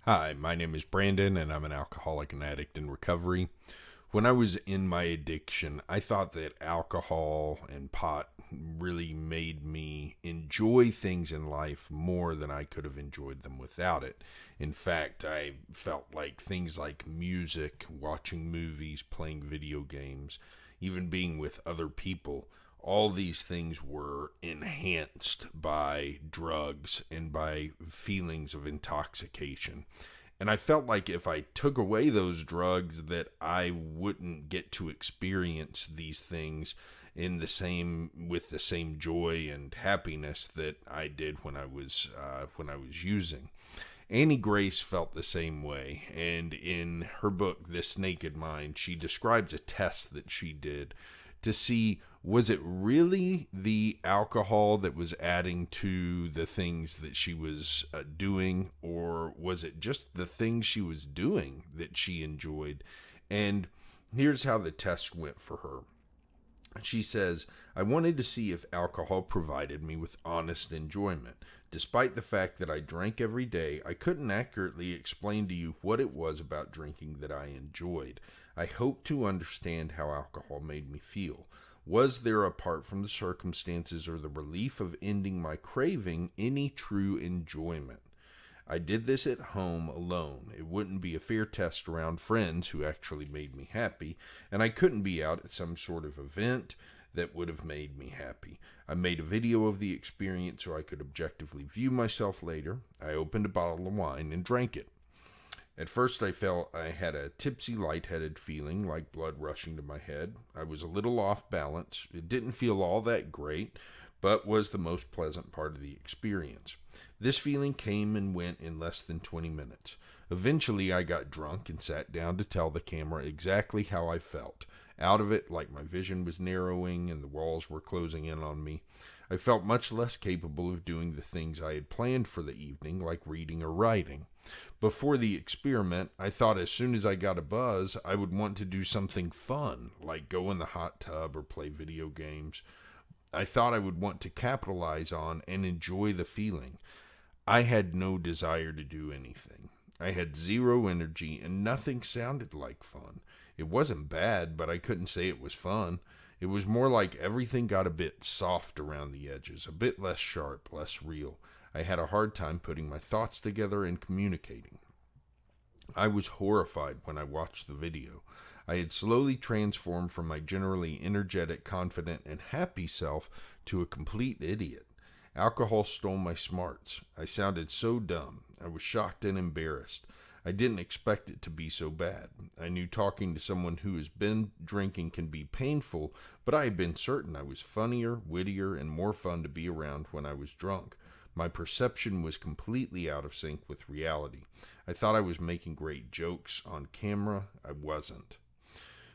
Hi, my name is Brandon, and I'm an alcoholic and addict in recovery. When I was in my addiction, I thought that alcohol and pot really made me enjoy things in life more than I could have enjoyed them without it. In fact, I felt like things like music, watching movies, playing video games, even being with other people, all these things were enhanced by drugs and by feelings of intoxication. And I felt like if I took away those drugs that I wouldn't get to experience these things with the same joy and happiness that I did when I was using. Annie Grace felt the same way, and in her book This Naked Mind, she describes a test that she did to see, was it really the alcohol that was adding to the things that she was doing, or was it just the things she was doing that she enjoyed? And here's how the test went for her. She says, I wanted to see if alcohol provided me with honest enjoyment. Despite the fact that I drank every day, I couldn't accurately explain to you what it was about drinking that I enjoyed. I hoped to understand how alcohol made me feel. Was there, apart from the circumstances or the relief of ending my craving, any true enjoyment? I did this at home alone. It wouldn't be a fair test around friends who actually made me happy, and I couldn't be out at some sort of event that would have made me happy. I made a video of the experience so I could objectively view myself later. I opened a bottle of wine and drank it. At first I felt I had a tipsy, lightheaded feeling, like blood rushing to my head. I was a little off balance. It didn't feel all that great, but was the most pleasant part of the experience. This feeling came and went in less than 20 minutes. Eventually I got drunk and sat down to tell the camera exactly how I felt. Out of it, like my vision was narrowing and the walls were closing in on me. I felt much less capable of doing the things I had planned for the evening, like reading or writing. Before the experiment, I thought as soon as I got a buzz, I would want to do something fun, like go in the hot tub or play video games. I thought I would want to capitalize on and enjoy the feeling. I had no desire to do anything. I had zero energy, and nothing sounded like fun. It wasn't bad, but I couldn't say it was fun. It was more like everything got a bit soft around the edges, a bit less sharp, less real. I had a hard time putting my thoughts together and communicating. I was horrified when I watched the video. I had slowly transformed from my generally energetic, confident, and happy self to a complete idiot. Alcohol stole my smarts. I sounded so dumb. I was shocked and embarrassed. I didn't expect it to be so bad. I knew talking to someone who has been drinking can be painful, but I had been certain I was funnier, wittier, and more fun to be around when I was drunk. My perception was completely out of sync with reality. I thought I was making great jokes on camera. I wasn't.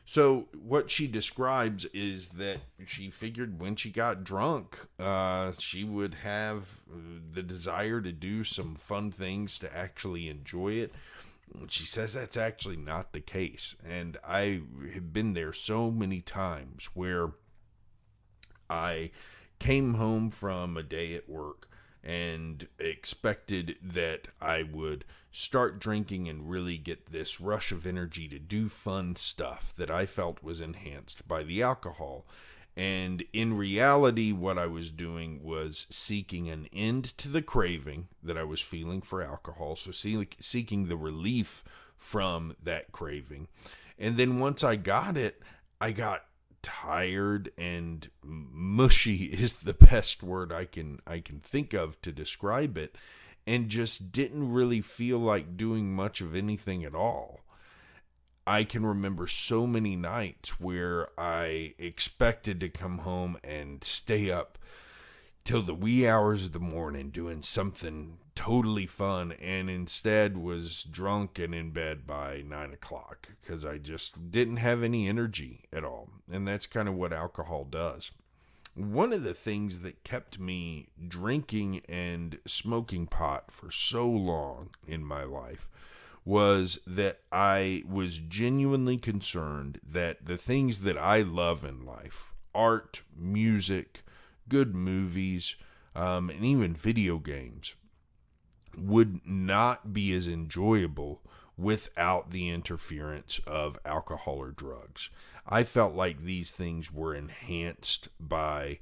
So what she describes is that she figured when she got drunk, she would have the desire to do some fun things to actually enjoy it. She says that's actually not the case. And I have been there so many times where I came home from a day at work and expected that I would start drinking and really get this rush of energy to do fun stuff that I felt was enhanced by the alcohol. And in reality, what I was doing was seeking an end to the craving that I was feeling for alcohol. So seeking the relief from that craving. And then once I got it, I got tired and mushy is the best word I can think of to describe it, and just didn't really feel like doing much of anything at all. I can remember so many nights where I expected to come home and stay up till the wee hours of the morning doing something totally fun, and instead was drunk and in bed by 9 o'clock because I just didn't have any energy at all. And that's kind of what alcohol does. One of the things that kept me drinking and smoking pot for so long in my life was that I was genuinely concerned that the things that I love in life, art, music, good movies, and even video games would not be as enjoyable without the interference of alcohol or drugs. I felt like these things were enhanced by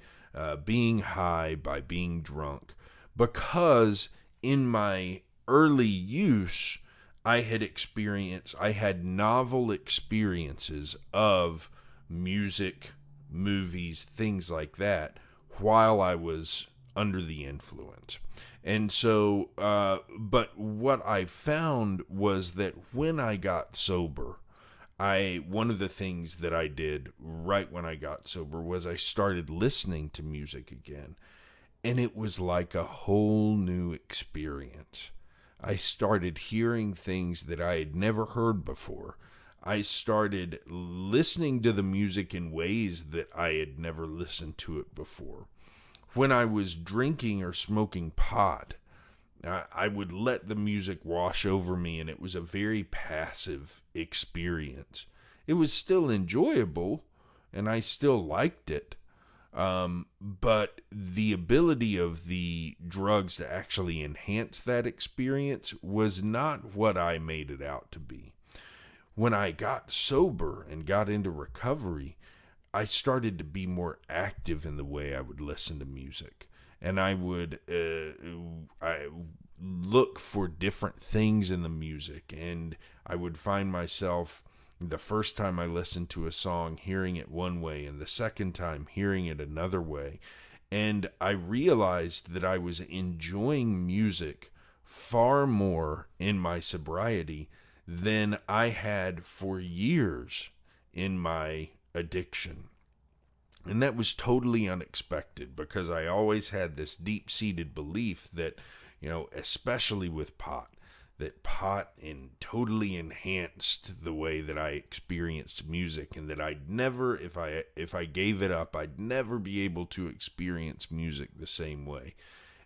being high, by being drunk, because in my early use, I had novel experiences of music, movies, things like that, while I was under the influence. And so, but what I found was that when I got sober, one of the things that I did right when I got sober was I started listening to music again. And it was like a whole new experience. I started hearing things that I had never heard before. I started listening to the music in ways that I had never listened to it before. When I was drinking or smoking pot, I would let the music wash over me, and it was a very passive experience. It was still enjoyable, and I still liked it. But the ability of the drugs to actually enhance that experience was not what I made it out to be. When I got sober and got into recovery, I started to be more active in the way I would listen to music. And I would I look for different things in the music, and I would find myself the first time I listened to a song hearing it one way, and the second time hearing it another way. And I realized that I was enjoying music far more in my sobriety than I had for years in my addiction. And that was totally unexpected, because I always had this deep-seated belief that, especially with pot, that pot totally enhanced the way that I experienced music, and that I'd never, if I gave it up, I'd never be able to experience music the same way.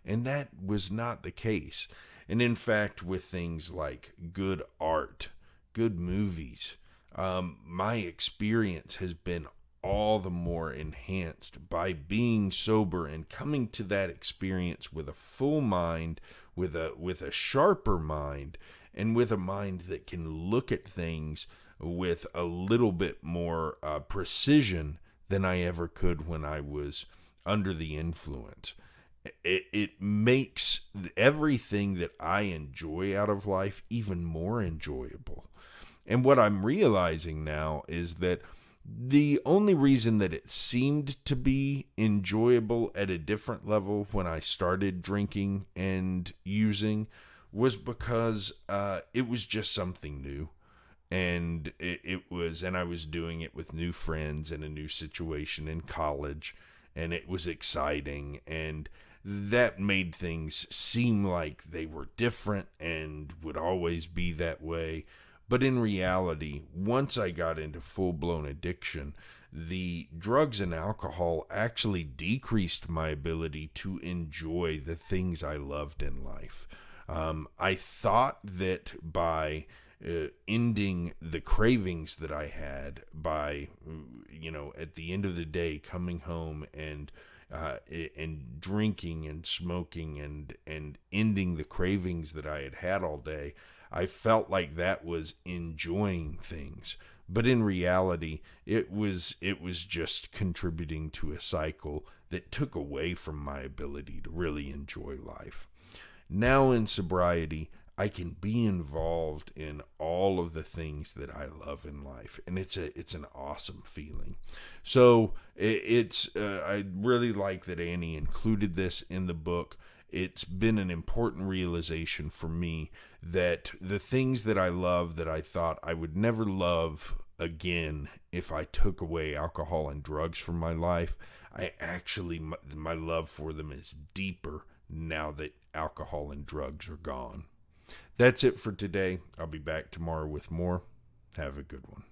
And that was not the case. And in fact, with things like good art, good movies, my experience has been all the more enhanced by being sober and coming to that experience with a full mind, with a sharper mind, and with a mind that can look at things with a little bit more precision than I ever could when I was under the influence. It makes everything that I enjoy out of life even more enjoyable. And what I'm realizing now is that the only reason that it seemed to be enjoyable at a different level when I started drinking and using was because it was just something new. And and I was doing it with new friends in a new situation in college, and it was exciting, and that made things seem like they were different and would always be that way. But in reality, once I got into full-blown addiction, the drugs and alcohol actually decreased my ability to enjoy the things I loved in life. I thought that by ending the cravings that I had, by, at the end of the day, coming home and drinking and smoking and ending the cravings that I had had all day, I felt like that was enjoying things. But in reality, it was just contributing to a cycle that took away from my ability to really enjoy life. Now in sobriety, I can be involved in all of the things that I love in life, and it's an awesome feeling. So I really like that Annie included this in the book. It's been an important realization for me that the things that I love that I thought I would never love again if I took away alcohol and drugs from my life, my love for them is deeper now that alcohol and drugs are gone. That's it for today. I'll be back tomorrow with more. Have a good one.